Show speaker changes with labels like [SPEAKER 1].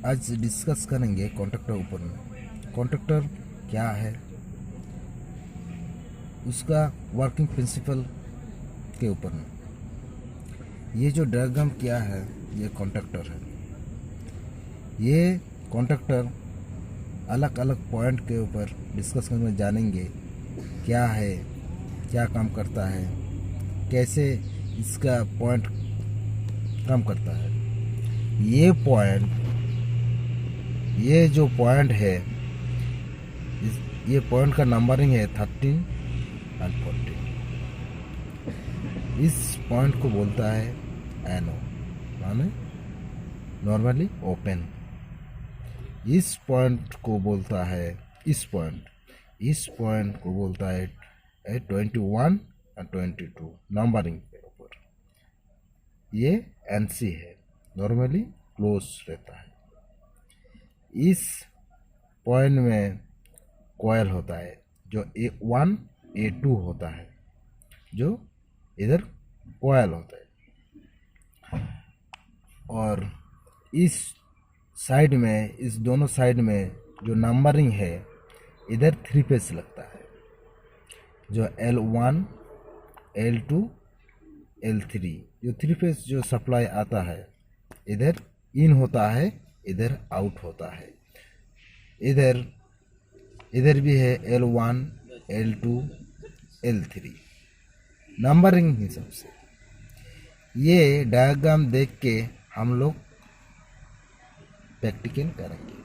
[SPEAKER 1] आज डिस्कस करेंगे कॉन्ट्रैक्टर ऊपर में। कॉन्ट्रैक्टर क्या है, उसका वर्किंग प्रिंसिपल के ऊपर में। ये जो डायग्राम क्या है, ये कॉन्ट्रैक्टर है। ये कॉन्ट्रैक्टर अलग अलग पॉइंट के ऊपर डिस्कस करने जानेंगे, क्या है, क्या काम करता है, कैसे इसका पॉइंट काम करता है। ये जो पॉइंट है, ये पॉइंट का नंबरिंग है 13 और 14। इस पॉइंट को बोलता है एनो, माने नॉर्मली ओपन। इस पॉइंट को बोलता है इस पॉइंट को बोलता है 21 और 22 नंबरिंग के ऊपर। ये एनसी है, नॉर्मली क्लोज रहता है। इस पॉइंट में कॉयल होता है जो A1 A2 होता है, जो इधर कॉयल होता है। और इस साइड में, इस दोनों साइड में जो नंबरिंग है, इधर 3 फेस लगता है, जो L1 L2 L3। जो 3 फेस जो सप्लाई आता है, इधर इन होता है, इधर आउट होता है। इधर भी है L1 L2 L3 नंबरिंग हिसाब से। ये डायग्राम देख के हम लोग प्रैक्टिकल करेंगे।